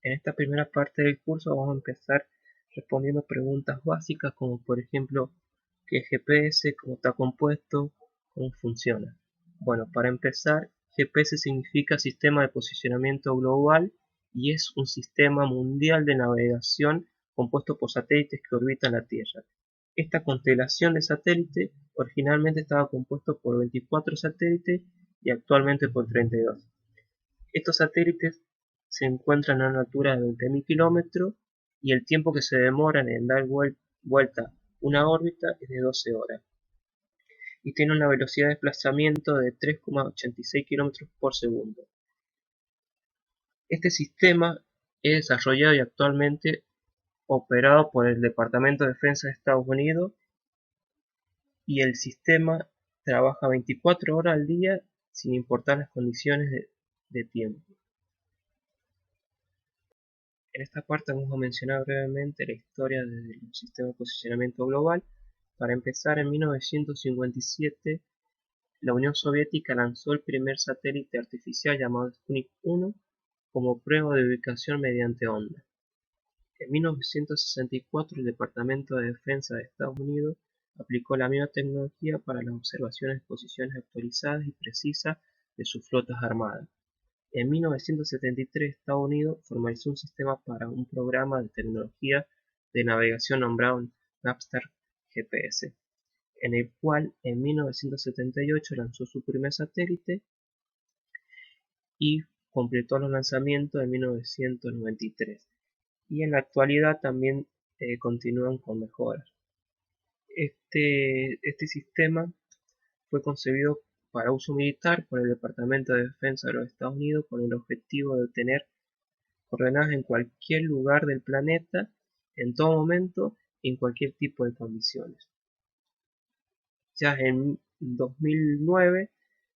En esta primera parte del curso vamos a empezar respondiendo preguntas básicas como por ejemplo ¿qué es GPS? ¿Cómo está compuesto? ¿Cómo funciona? Bueno, para empezar, GPS significa Sistema de Posicionamiento Global y es un sistema mundial de navegación compuesto por satélites que orbitan la Tierra. Esta constelación de satélites originalmente estaba compuesto por 24 satélites y actualmente por 32. Estos satélites se encuentran a una altura de 20.000 kilómetros y el tiempo que se demoran en dar vuelta una órbita es de 12 horas y tiene una velocidad de desplazamiento de 3,86 kilómetros por segundo. Este sistema es desarrollado y actualmente operado por el Departamento de Defensa de Estados Unidos y el sistema trabaja 24 horas al día sin importar las condiciones de tiempo. En esta parte vamos a mencionar brevemente la historia del sistema de posicionamiento global. Para empezar, en 1957 la Unión Soviética lanzó el primer satélite artificial llamado Sputnik 1 como prueba de ubicación mediante onda. En 1964 el Departamento de Defensa de Estados Unidos aplicó la misma tecnología para las observaciones de posiciones actualizadas y precisas de sus flotas armadas. En 1973 Estados Unidos formalizó un sistema para un programa de tecnología de navegación nombrado Navstar GPS, en el cual en 1978 lanzó su primer satélite y completó los lanzamientos en 1993. Y en la actualidad también continúan con mejoras. Este sistema fue concebido para uso militar por el Departamento de Defensa de los Estados Unidos con el objetivo de obtener coordenadas en cualquier lugar del planeta, en todo momento y en cualquier tipo de condiciones. Ya en 2009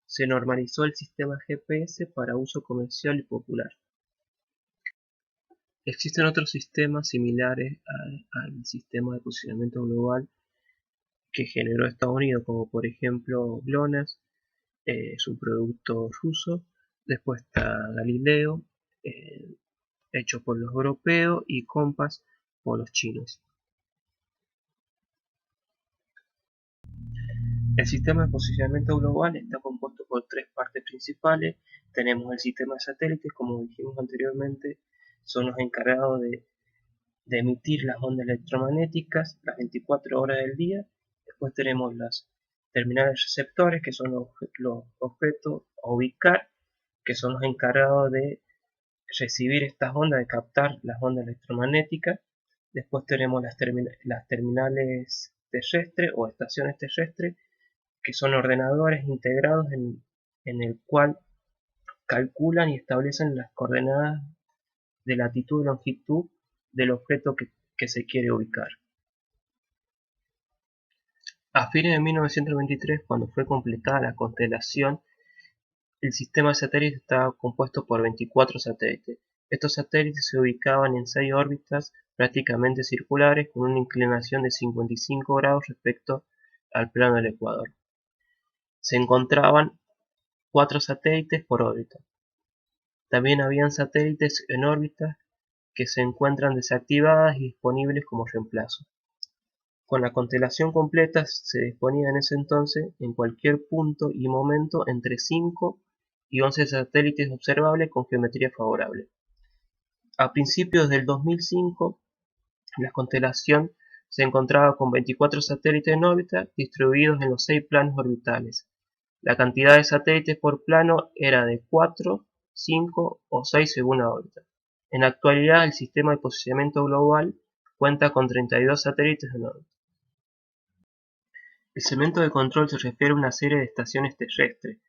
se normalizó el sistema GPS para uso comercial y popular. Existen otros sistemas similares al sistema de posicionamiento global que generó Estados Unidos, como por ejemplo GLONASS, es un producto ruso. Después está Galileo, eh, hecho por los europeos, y Compass por los chinos. El sistema de posicionamiento global está compuesto por tres partes principales. Tenemos el sistema de satélites, como dijimos anteriormente, son los encargados de emitir las ondas electromagnéticas las 24 horas del día. Después tenemos las terminales receptores, que son los objetos a ubicar, que son los encargados de recibir estas ondas, de captar las ondas electromagnéticas. Después tenemos las terminales terrestres o estaciones terrestres, que son ordenadores integrados en el cual calculan y establecen las coordenadas de latitud y longitud del objeto que se quiere ubicar. A fines de 1923, cuando fue completada la constelación, el sistema de satélites estaba compuesto por 24 satélites. Estos satélites se ubicaban en 6 órbitas prácticamente circulares con una inclinación de 55 grados respecto al plano del ecuador. Se encontraban 4 satélites por órbita. También habían satélites en órbitas que se encuentran desactivadas y disponibles como reemplazo. Con la constelación completa se disponía en ese entonces en cualquier punto y momento entre 5 y 11 satélites observables con geometría favorable. A principios del 2005, la constelación se encontraba con 24 satélites en órbita distribuidos en los 6 planos orbitales. La cantidad de satélites por plano era de 4, 5 o 6 según la órbita. En la actualidad, el sistema de posicionamiento global cuenta con 32 satélites en órbita. El segmento de control se refiere a una serie de estaciones terrestres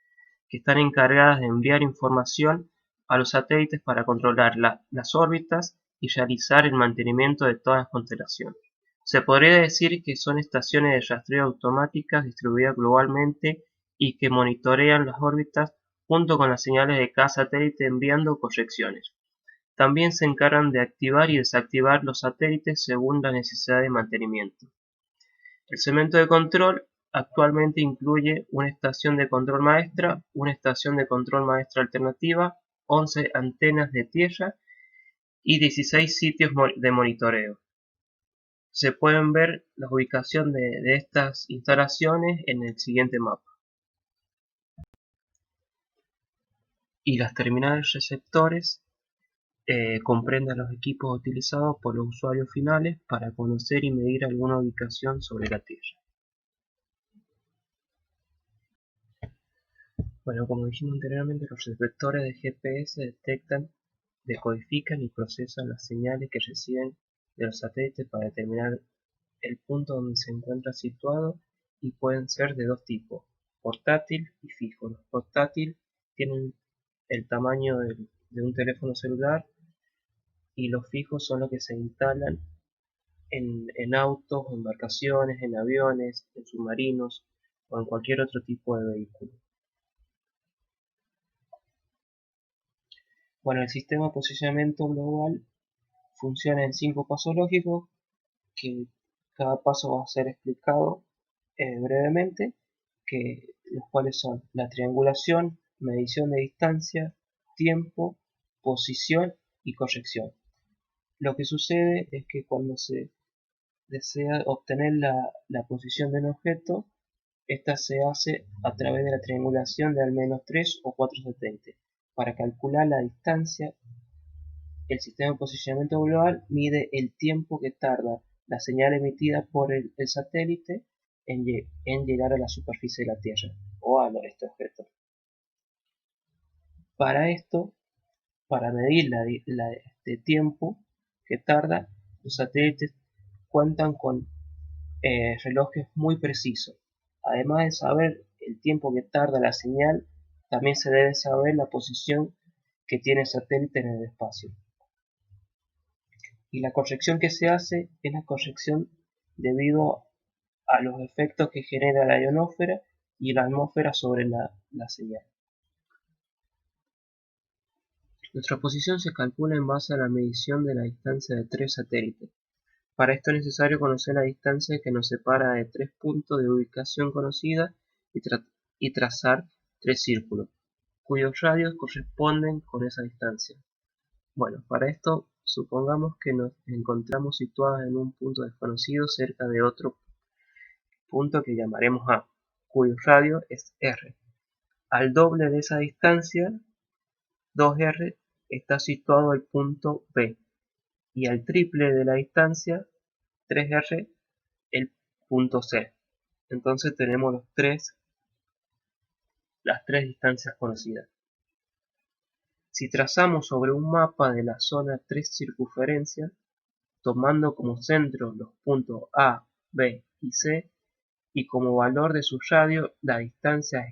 que están encargadas de enviar información a los satélites para controlar las órbitas y realizar el mantenimiento de todas las constelaciones. Se podría decir que son estaciones de rastreo automáticas distribuidas globalmente y que monitorean las órbitas junto con las señales de cada satélite enviando correcciones. También se encargan de activar y desactivar los satélites según la necesidad de mantenimiento. El segmento de control actualmente incluye una estación de control maestra, una estación de control maestra alternativa, 11 antenas de tierra y 16 sitios de monitoreo. Se pueden ver la ubicación de estas instalaciones en el siguiente mapa. Y las terminales receptores comprenden los equipos utilizados por los usuarios finales para conocer y medir alguna ubicación sobre la Tierra. Bueno, como dijimos anteriormente, los receptores de GPS detectan, decodifican y procesan las señales que reciben de los satélites para determinar el punto donde se encuentra situado, y pueden ser de dos tipos, portátil y fijo. Los portátiles tienen el tamaño de un teléfono celular, y los fijos son los que se instalan en autos, embarcaciones, en aviones, en submarinos o en cualquier otro tipo de vehículo. Bueno, el sistema de posicionamiento global funciona en 5 pasos lógicos, que cada paso va a ser explicado brevemente, los cuales son la triangulación, medición de distancia, tiempo, posición y corrección. Lo que sucede es que cuando se desea obtener la posición de un objeto, esta se hace a través de la triangulación de al menos 3 o 4 satélites. Para calcular la distancia, el sistema de posicionamiento global mide el tiempo que tarda la señal emitida por el satélite en llegar a la superficie de la Tierra o a este objeto. Para esto, para medir este tiempo que tarda, los satélites cuentan con relojes muy precisos. Además de saber el tiempo que tarda la señal, también se debe saber la posición que tiene el satélite en el espacio. Y la corrección que se hace es la corrección debido a los efectos que genera la ionosfera y la atmósfera sobre la señal. Nuestra posición se calcula en base a la medición de la distancia de 3 satélites. Para esto es necesario conocer la distancia que nos separa de 3 puntos de ubicación conocida y trazar 3 círculos, cuyos radios corresponden con esa distancia. Bueno, para esto supongamos que nos encontramos situados en un punto desconocido cerca de otro punto que llamaremos A, cuyo radio es R. Al doble de esa distancia, 2R, está situado el punto B, y al triple de la distancia, 3R, el punto C. Entonces tenemos las tres distancias conocidas. Si trazamos sobre un mapa de la zona 3 circunferencias, tomando como centro los puntos A, B y C, y como valor de su radio la distancia a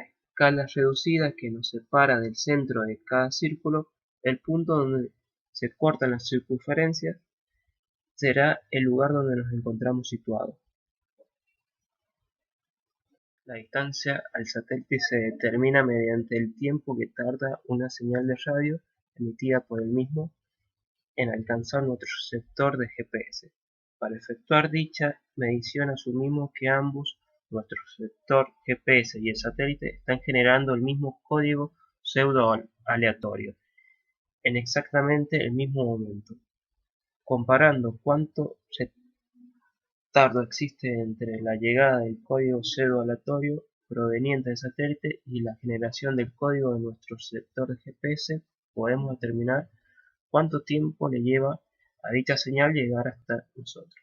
escala reducida que nos separa del centro de cada círculo, el punto donde se cortan las circunferencias será el lugar donde nos encontramos situados. La distancia al satélite se determina mediante el tiempo que tarda una señal de radio emitida por el mismo en alcanzar nuestro receptor de GPS. Para efectuar dicha medición asumimos que ambos, nuestro receptor GPS y el satélite, están generando el mismo código pseudo-aleatorio en exactamente el mismo momento. Comparando cuánto retardo existe entre la llegada del código pseudo-aleatorio proveniente del satélite y la generación del código de nuestro receptor de GPS, podemos determinar cuánto tiempo le lleva a dicha señal llegar hasta nosotros.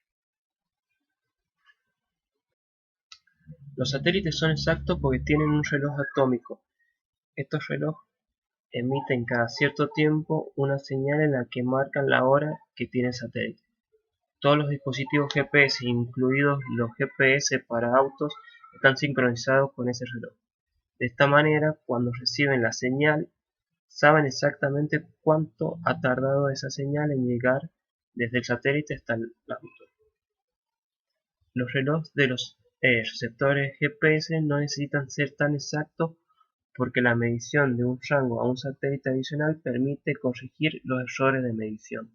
Los satélites son exactos porque tienen un reloj atómico. Estos relojes emiten cada cierto tiempo una señal en la que marcan la hora que tiene el satélite. Todos los dispositivos GPS, incluidos los GPS para autos, están sincronizados con ese reloj. De esta manera, cuando reciben la señal, saben exactamente cuánto ha tardado esa señal en llegar desde el satélite hasta el auto. Los relojes de los receptores GPS no necesitan ser tan exactos porque la medición de un rango a un satélite adicional permite corregir los errores de medición.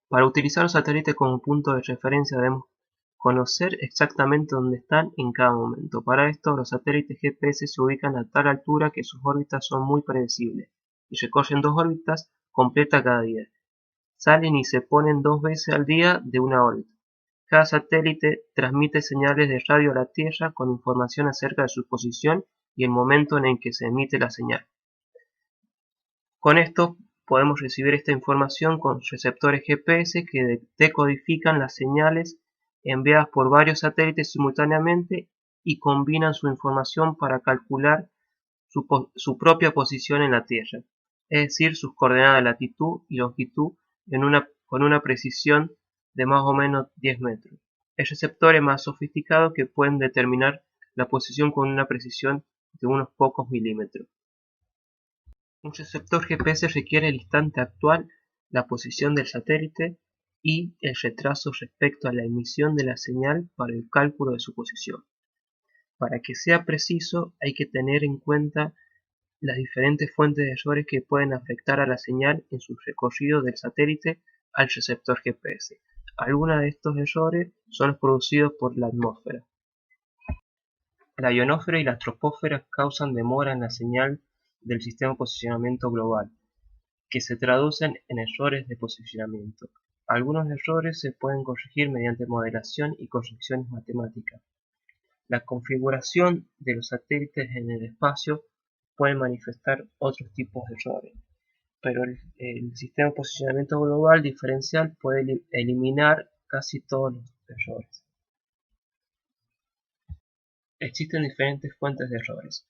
Para utilizar los satélites como punto de referencia debemos conocer exactamente dónde están en cada momento. Para esto, los satélites GPS se ubican a tal altura que sus órbitas son muy predecibles. y recorren 2 órbitas completas cada día. Salen y se ponen 2 veces al día de una órbita. Cada satélite transmite señales de radio a la Tierra con información acerca de su posición y el momento en el que se emite la señal. Con esto podemos recibir esta información con receptores GPS que decodifican las señales enviadas por varios satélites simultáneamente y combinan su información para calcular su propia posición en la Tierra, es decir, sus coordenadas de latitud y longitud con una precisión de más o menos 10 metros. Hay receptores más sofisticados que pueden determinar la posición con una precisión de unos pocos milímetros. Un receptor GPS requiere el instante actual, la posición del satélite y el retraso respecto a la emisión de la señal para el cálculo de su posición. Para que sea preciso, hay que tener en cuenta las diferentes fuentes de errores que pueden afectar a la señal en su recorrido del satélite al receptor GPS. Algunos de estos errores son los producidos por la atmósfera. La ionosfera y la troposfera causan demora en la señal del sistema de posicionamiento global, que se traducen en errores de posicionamiento. Algunos errores se pueden corregir mediante modelación y correcciones matemáticas. La configuración de los satélites en el espacio puede manifestar otros tipos de errores, pero el sistema de posicionamiento global diferencial puede eliminar casi todos los errores. Existen diferentes fuentes de errores.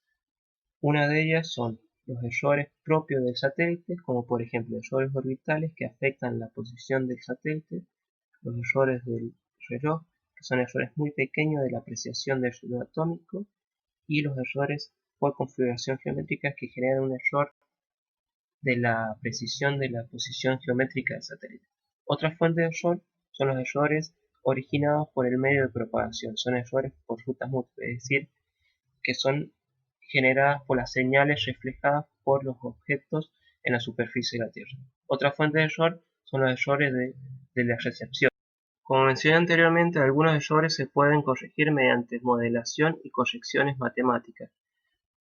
Una de ellas son los errores propios del satélite, como por ejemplo errores orbitales que afectan la posición del satélite, los errores del reloj, que son errores muy pequeños de la apreciación del reloj atómico, y los errores por configuración geométrica que generan un error de la precisión de la posición geométrica del satélite. Otra fuente de error son los errores originados por el medio de propagación, son errores por rutas múltiples, es decir, que son generadas por las señales reflejadas por los objetos en la superficie de la Tierra. Otra fuente de error son los errores de la recepción. Como mencioné anteriormente, algunos errores se pueden corregir mediante modelación y correcciones matemáticas,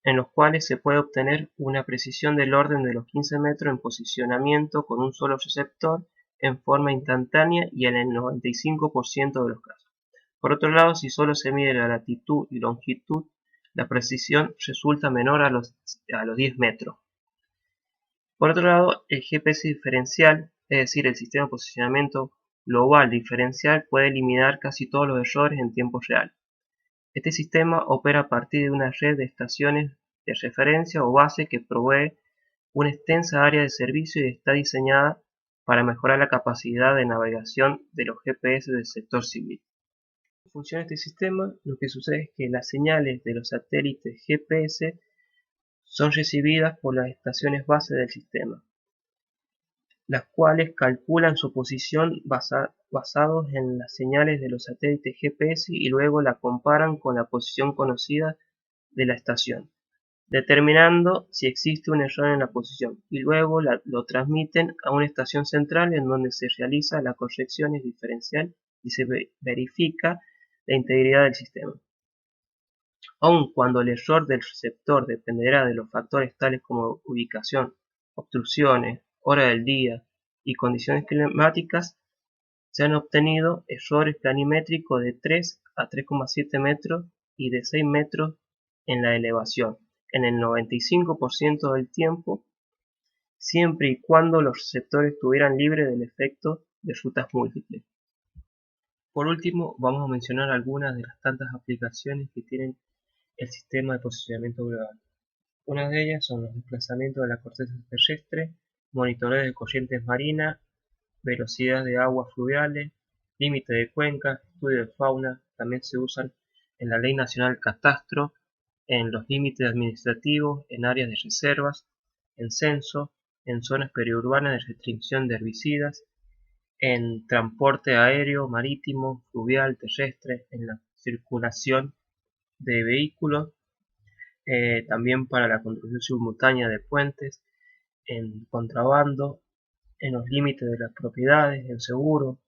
en los cuales se puede obtener una precisión del orden de los 15 metros en posicionamiento con un solo receptor en forma instantánea y en el 95% de los casos. Por otro lado, si solo se mide la latitud y longitud, la precisión resulta menor a los 10 metros. Por otro lado, el GPS diferencial, es decir, el sistema de posicionamiento global diferencial, puede eliminar casi todos los errores en tiempo real. Este sistema opera a partir de una red de estaciones de referencia o base que provee una extensa área de servicio y está diseñada para mejorar la capacidad de navegación de los GPS del sector civil. Funciona este sistema, lo que sucede es que las señales de los satélites GPS son recibidas por las estaciones base del sistema, las cuales calculan su posición basados en las señales de los satélites GPS y luego la comparan con la posición conocida de la estación, determinando si existe un error en la posición, y luego lo transmiten a una estación central en donde se realiza la corrección diferencial y se verifica la integridad del sistema. Aun cuando el error del receptor dependerá de los factores tales como ubicación, obstrucciones, hora del día y condiciones climáticas, se han obtenido errores planimétricos de 3 a 3,7 metros y de 6 metros en la elevación, en el 95% del tiempo, siempre y cuando los receptores estuvieran libres del efecto de rutas múltiples. Por último, vamos a mencionar algunas de las tantas aplicaciones que tienen el sistema de posicionamiento global. Una de ellas son los desplazamientos de la corteza terrestre, monitoreo de corrientes marinas, velocidad de aguas fluviales, límite de cuencas, estudio de fauna. También se usan en la Ley Nacional Catastro, en los límites administrativos, en áreas de reservas, en censo, en zonas periurbanas de restricción de herbicidas, en transporte aéreo, marítimo, fluvial, terrestre, en la circulación de vehículos, también para la construcción simultánea de puentes, en contrabando, en los límites de las propiedades, en seguro,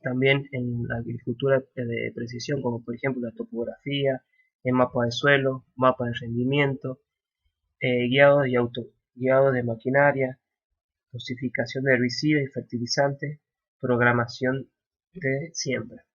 también en la agricultura de precisión, como por ejemplo la topografía, en mapa de suelo, mapa de rendimiento, guiados y guiado de maquinaria, dosificación de herbicidas y fertilizantes, programación de siembra.